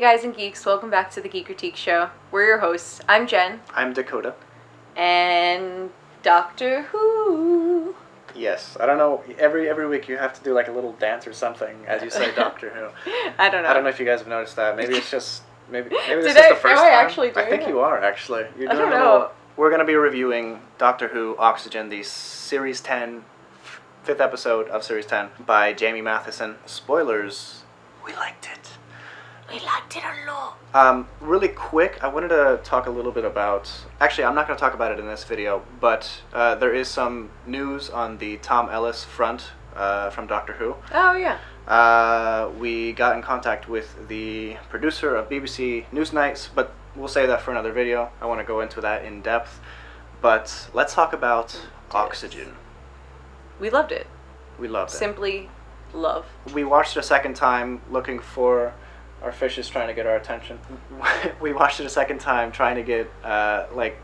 guys and geeks, welcome back to the Geekritique show. We're your hosts. I'm Jen. I'm Dakota. And Doctor Who. Yes, I don't know, every week you have to do like a little dance or something as you say Doctor Who. I don't know. I don't know if you guys have noticed that. Maybe it's just, maybe this is I, the first am I time. actually doing I think it? you are, actually. You're I doing don't a know. little, we're going to be reviewing Doctor Who Oxygen, the Series 10, fifth episode of Series 10 by Jamie Matheson. Spoilers, we liked it. We liked it a lot. Really quick, I wanted to talk a little bit about... Actually, I'm not going to talk about it in this video, but there is some news on the Tom Ellis front from Doctor Who. Oh, yeah. We got in contact with the producer of BBC Newsnights, but we'll save that for another video. I want to go into that in depth. But let's talk about Oxygen. We loved it. We loved it. Simply love. We watched it a second time looking for... Our fish is trying to get our attention. We watched it a second time trying to get like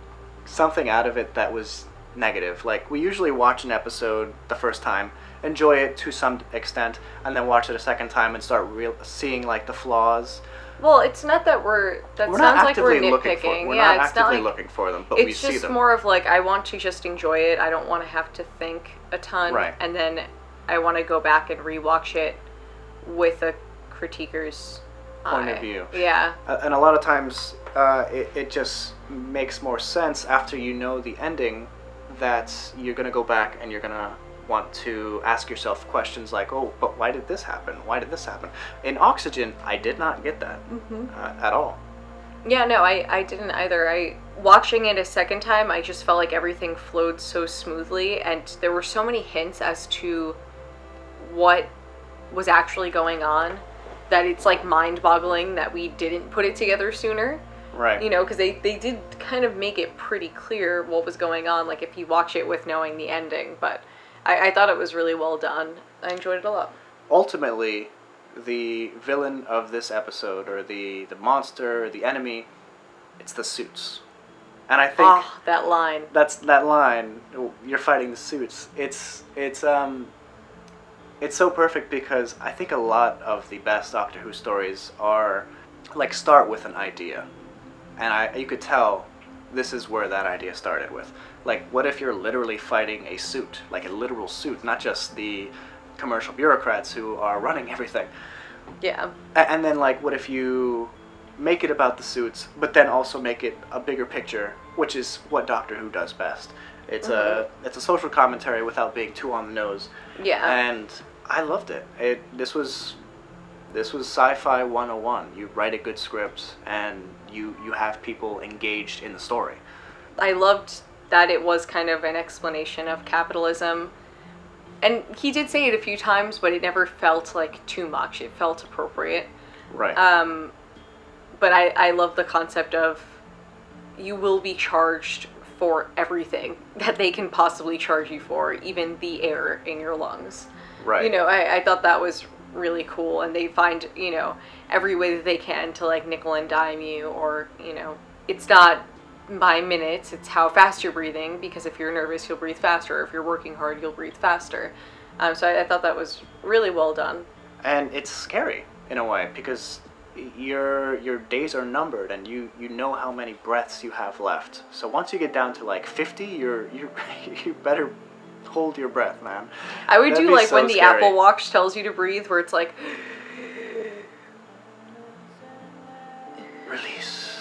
something out of it that was negative. Like, we usually watch an episode the first time, enjoy it to some extent, and then watch it a second time and start seeing like the flaws. Well, it's not that we're sounds like we're nitpicking. We're yeah, not it's not actively like, looking for them, but we see them. It's just more of like, I want to just enjoy it. I don't want to have to think a ton. Right. And then I want to go back and rewatch it with a critiquer's point of view. Yeah. And a lot of times it just makes more sense after you know the ending, that you're going to go back and you're going to want to ask yourself questions like, oh, but why did this happen? Why did this happen? In Oxygen, I did not get that at all. Yeah, no, I didn't either. Watching it a second time, I just felt like everything flowed so smoothly, and there were so many hints as to what was actually going on, that it's like mind-boggling that we didn't put it together sooner. Right. You know, because they did kind of make it pretty clear what was going on, like if you watch it with knowing the ending. But I thought it was really well done. I enjoyed it a lot. Ultimately, the villain of this episode, or the monster, the enemy, it's the suits. And I think... Oh, that line. That's that line, you're fighting the suits. It's so perfect because I think a lot of the best Doctor Who stories are, like, start with an idea. And you could tell this is where that idea started with. Like, what if you're literally fighting a suit? Like a literal suit, not just the commercial bureaucrats who are running everything. Yeah. And then, like, what if you make it about the suits, but then also make it a bigger picture, which is what Doctor Who does best. It's a social commentary without being too on the nose. Yeah. And I loved it. This was sci-fi 101. You write a good script and you have people engaged in the story. I loved that it was kind of an explanation of capitalism. And he did say it a few times, but it never felt like too much. It felt appropriate. Right. But I love the concept of you will be charged for everything that they can possibly charge you for, even the air in your lungs. Right. You know, I thought that was really cool, and they find, you know, every way that they can to, like, nickel and dime you, or, you know, it's not by minutes, it's how fast you're breathing, because if you're nervous, you'll breathe faster. If you're working hard, you'll breathe faster. So I thought that was really well done. And it's scary, in a way, because your days are numbered, and you know how many breaths you have left. So once you get down to, like, 50, you better hold your breath, man. I would do like so when the scary. Apple Watch tells you to breathe, where it's like release.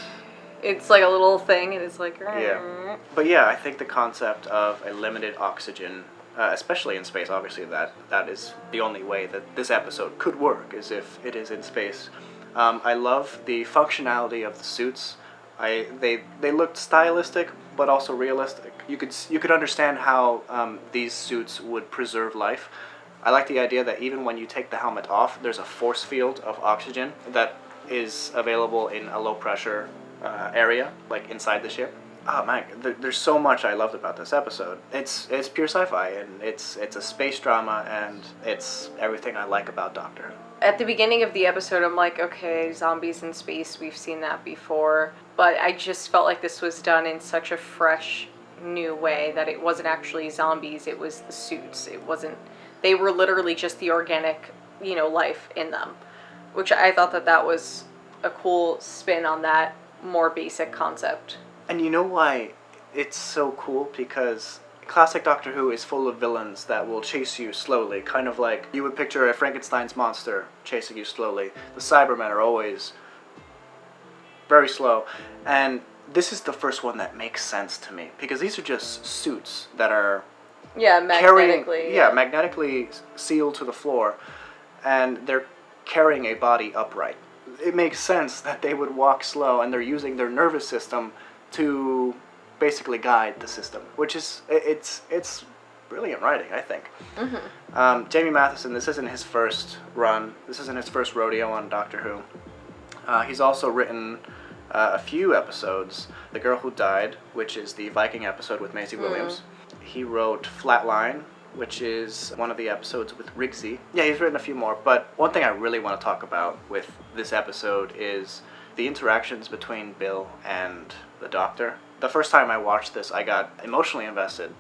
It's like a little thing, and it's like yeah. But yeah, I think the concept of a limited oxygen, especially in space, obviously that is the only way that this episode could work, is if it is in space. I love the functionality of the suits. They looked stylistic, but also realistic. You could understand how these suits would preserve life. I like the idea that even when you take the helmet off, there's a force field of oxygen that is available in a low pressure area, like inside the ship. Oh man, there's so much I loved about this episode. It's pure sci-fi, and it's a space drama, and it's everything I like about Doctor Who. At the beginning of the episode, I'm like, okay, zombies in space, we've seen that before. But I just felt like this was done in such a fresh, new way that it wasn't actually zombies, it was the suits. It wasn't, they were literally just the organic, you know, life in them. Which I thought that was a cool spin on that more basic concept. And you know why it's so cool? Because classic Doctor Who is full of villains that will chase you slowly, kind of like you would picture a Frankenstein's monster chasing you slowly. The Cybermen are always very slow, and this is the first one that makes sense to me, because these are just suits that are magnetically sealed to the floor, and they're carrying a body upright. It makes sense that they would walk slow, and they're using their nervous system to basically guide the system, which is it's brilliant writing, I think. Mm-hmm. Jamie Matheson, this isn't his first run. This isn't his first rodeo on Doctor Who. He's also written a few episodes. The Girl Who Died, which is the Viking episode with Maisie Williams. He wrote Flatline, which is one of the episodes with Rigsy. Yeah, he's written a few more, but one thing I really want to talk about with this episode is the interactions between Bill and the Doctor. The first time I watched this, I got emotionally invested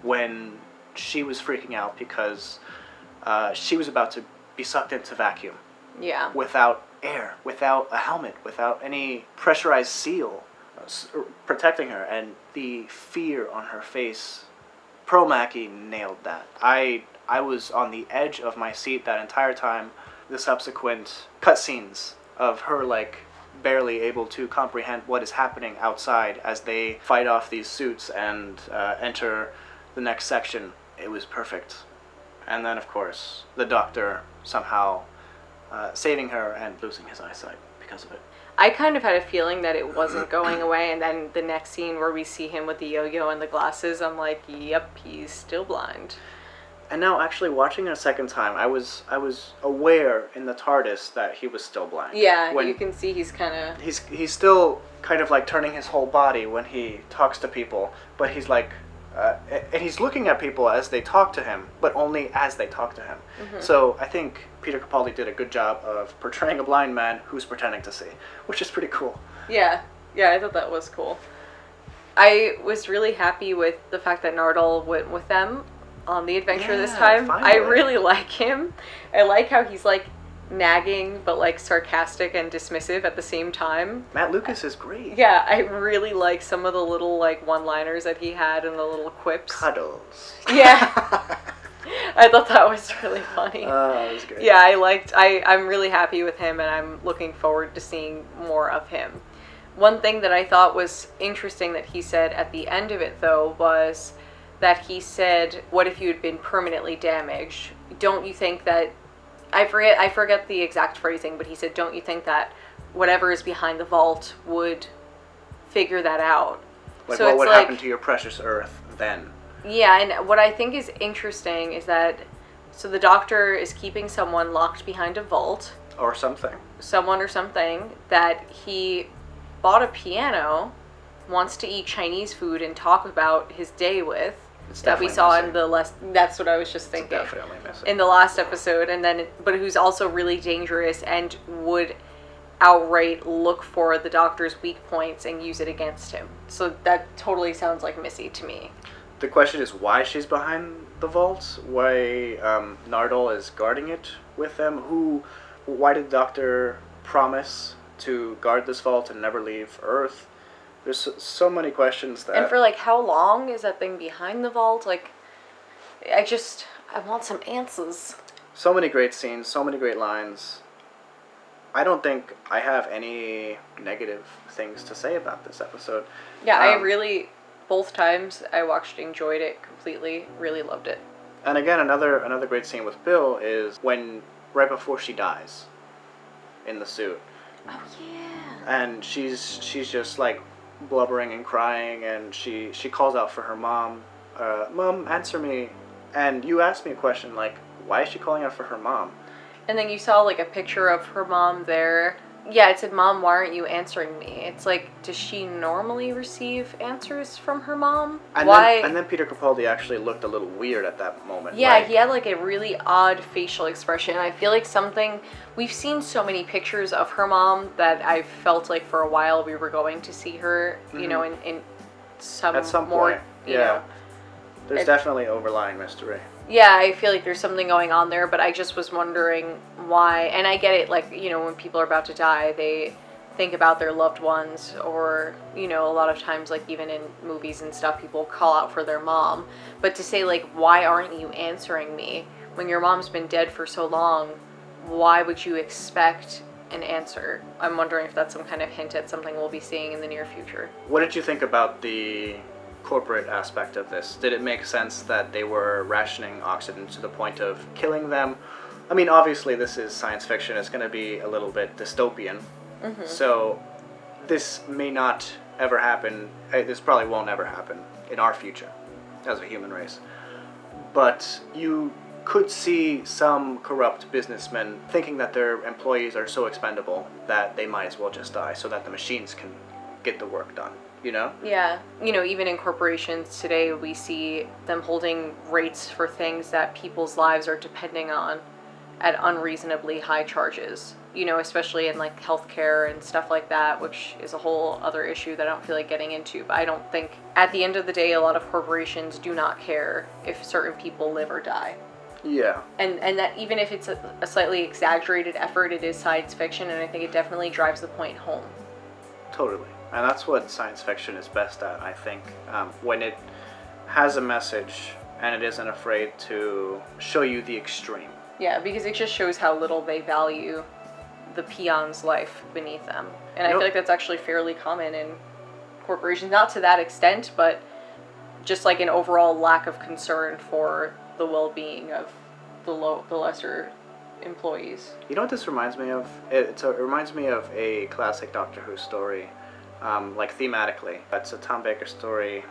when she was freaking out because she was about to be sucked into vacuum. Yeah. Without air, without a helmet, without any pressurized seal protecting her, and the fear on her face. Pro Mackie nailed that. I was on the edge of my seat that entire time. The subsequent cutscenes of her barely able to comprehend what is happening outside as they fight off these suits and enter the next section. It was perfect. And then, of course, the Doctor somehow saving her and losing his eyesight because of it. I kind of had a feeling that it wasn't going away, and then the next scene where we see him with the yo-yo and the glasses, I'm like, yep, he's still blind. And now, actually watching it a second time, I was aware in the TARDIS that he was still blind. Yeah, you can see he's kind of... He's still kind of turning his whole body when he talks to people, but he's and he's looking at people as they talk to him, but only as they talk to him. Mm-hmm. So I think Peter Capaldi did a good job of portraying a blind man who's pretending to see, which is pretty cool. Yeah, I thought that was cool. I was really happy with the fact that Nardole went with them on the adventure this time. Finally. I really like him. I like how he's nagging but sarcastic and dismissive at the same time. Matt Lucas is great. Yeah, I really like some of the little one-liners that he had and the little quips. Cuddles. Yeah. I thought that was really funny. Oh, that was great. Yeah, I'm really happy with him, and I'm looking forward to seeing more of him. One thing that I thought was interesting that he said at the end of it, though, was that he said, what if you had been permanently damaged? Don't you think that... I forget the exact phrasing, but he said, don't you think that whatever is behind the vault would figure that out? So what would happen to your precious Earth then? Yeah, and what I think is interesting is that, so the Doctor is keeping someone locked behind a vault. Or something. Someone or something, that he bought a piano, wants to eat Chinese food and talk about his day with. That we saw missing. In the last... That's what I was just thinking. It's definitely missing. In the last episode, and then, but who's also really dangerous and would outright look for the Doctor's weak points and use it against him. So that totally sounds like Missy to me. The question is why she's behind the vault, why Nardole is guarding it with them, why did the Doctor promise to guard this vault and never leave Earth? There's so many questions that... And for how long is that thing behind the vault? I want some answers. So many great scenes, so many great lines. I don't think I have any negative things to say about this episode. Yeah, I really... Both times I watched, enjoyed it completely, really loved it. And again, another great scene with Bill is right before she dies in the suit. Oh yeah. And she's just blubbering and crying, and she calls out for her mom. Mom, answer me. And you asked me a question why is she calling out for her mom? And then you saw a picture of her mom there. Yeah, it said, Mom, why aren't you answering me? It's does she normally receive answers from her mom? And why? Then Peter Capaldi actually looked a little weird at that moment. Yeah, he had a really odd facial expression. I feel we've seen so many pictures of her mom that I felt for a while we were going to see her, in at some more, point. Yeah. There's definitely overlying mystery. Yeah, I feel like there's something going on there, but I just was wondering why. And I get it, like, you know, when people are about to die, they think about their loved ones, or, you know, a lot of times, like, even in movies and stuff, people call out for their mom. But to say, like, why aren't you answering me? When your mom's been dead for so long, why would you expect an answer? I'm wondering if that's some kind of hint at something we'll be seeing in the near future. What did you think about the corporate aspect of this? Did it make sense that they were rationing oxygen to the point of killing them? I mean, obviously this is science fiction. It's going to be a little bit dystopian. Mm-hmm. So this may not ever happen. This probably won't ever happen in our future as a human race. But you could see some corrupt businessmen thinking that their employees are so expendable that they might as well just die so that the machines can get the work done. You know? Yeah. You know, even in corporations today, we see them holding rates for things that people's lives are depending on at unreasonably high charges. You know, especially in, like, healthcare and stuff like that, which is a whole other issue that I don't feel like getting into. But I don't think, at the end of the day, a lot of corporations do not care if certain people live or die. Yeah. And that even if it's a slightly exaggerated effort, it is science fiction, and I think it definitely drives the point home. Totally. And that's what science fiction is best at, I think. When it has a message and it isn't afraid to show you the extreme. Yeah, because it just shows how little they value the peon's life beneath them. And I feel like that's actually fairly common in corporations. Not to that extent, but just like an overall lack of concern for the well-being of the lesser employees. You know what this reminds me of? It reminds me of a classic Doctor Who story. Like thematically. It's a Tom Baker story.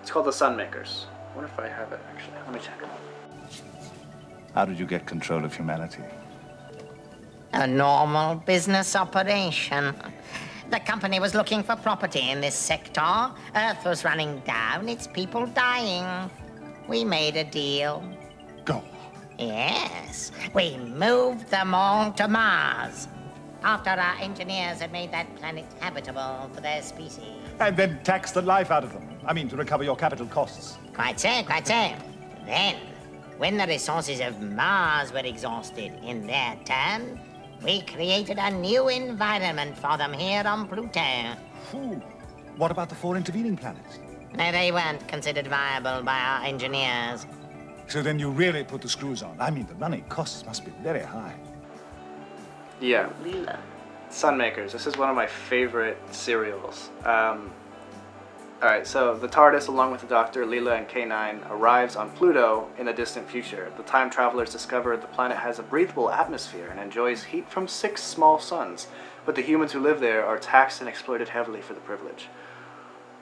It's called The Sunmakers. I wonder if I have it actually. Let me check. How did you get control of humanity? A normal business operation. The company was looking for property in this sector. Earth was running down, its people dying. We made a deal. Go. Yes, we moved them all to Mars. After our engineers had made that planet habitable for their species. And then tax the life out of them. I mean, to recover your capital costs. Quite so, quite so. Then, when the resources of Mars were exhausted in their turn, we created a new environment for them here on Pluto. Phew. What about the 4 intervening planets? No, they weren't considered viable by our engineers. So then you really put the screws on. I mean, the running costs must be very high. Yeah. Leela. Sunmakers. This is one of my favorite serials. Alright, so the TARDIS, along with the Doctor, Leela, and K9, arrives on Pluto in the distant future. The time travelers discover the planet has a breathable atmosphere and enjoys heat from 6 small suns, but the humans who live there are taxed and exploited heavily for the privilege.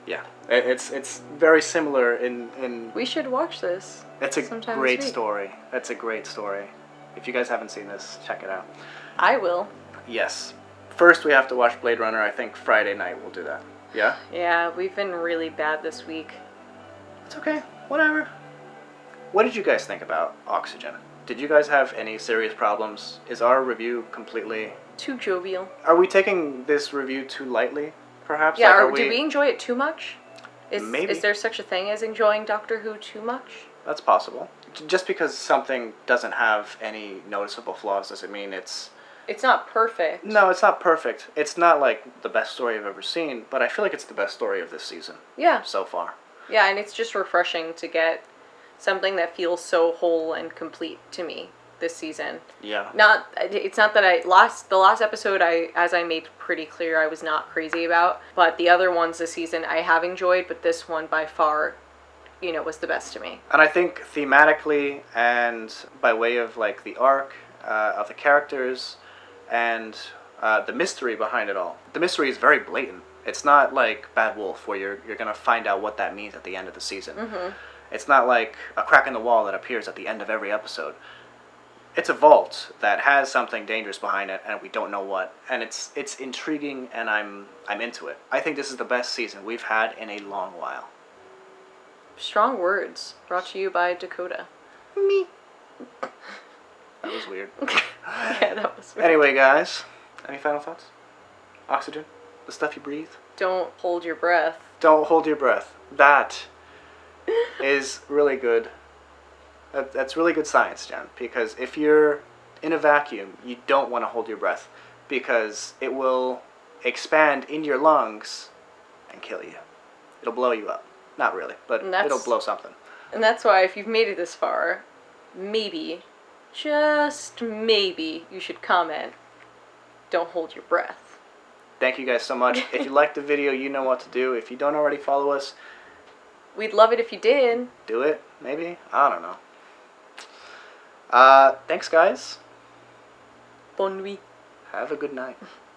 Yeah, it's very similar in... We should watch this. It's a sometime great this week. story. It's a great story. If you guys haven't seen this, check it out. I will. Yes. First, we have to watch Blade Runner. I think Friday night we'll do that. Yeah? Yeah, we've been really bad this week. It's okay. Whatever. What did you guys think about Oxygen? Did you guys have any serious problems? Is our review completely... Too jovial. Are we taking this review too lightly, perhaps? Yeah, Like, did we enjoy it too much? Maybe. Is there such a thing as enjoying Doctor Who too much? That's possible. Just because something doesn't have any noticeable flaws doesn't mean it's... It's not perfect. No, it's not perfect. It's not like the best story I've ever seen, but I feel like it's the best story of this season. Yeah. So far. Yeah, and it's just refreshing to get something that feels so whole and complete to me this season. Yeah. It's not that the last episode as I made pretty clear I was not crazy about, but the other ones this season I have enjoyed, but this one by far, was the best to me. And I think thematically and by way of like the arc of the characters and the mystery behind it all. The mystery is very blatant. It's not like Bad Wolf where you're going to find out what that means at the end of the season. Mm-hmm. It's not like a crack in the wall that appears at the end of every episode. It's a vault that has something dangerous behind it and we don't know what. And it's intriguing and I'm into it. I think this is the best season we've had in a long while. Strong words brought to you by Dakota. Me. That was weird. Yeah, that was weird. Anyway, guys, any final thoughts? Oxygen? The stuff you breathe? Don't hold your breath. Don't hold your breath. That is really good. That's really good science, Jen, because if you're in a vacuum, you don't want to hold your breath because it will expand in your lungs and kill you. It'll blow you up. Not really, but it'll blow something. And that's why if you've made it this far, maybe, just maybe, you should comment, don't hold your breath. Thank you guys so much. If you liked the video, you know what to do. If you don't already follow us, we'd love it if you did. Do it, maybe? I don't know. Thanks, guys. Bonne nuit. Have a good night.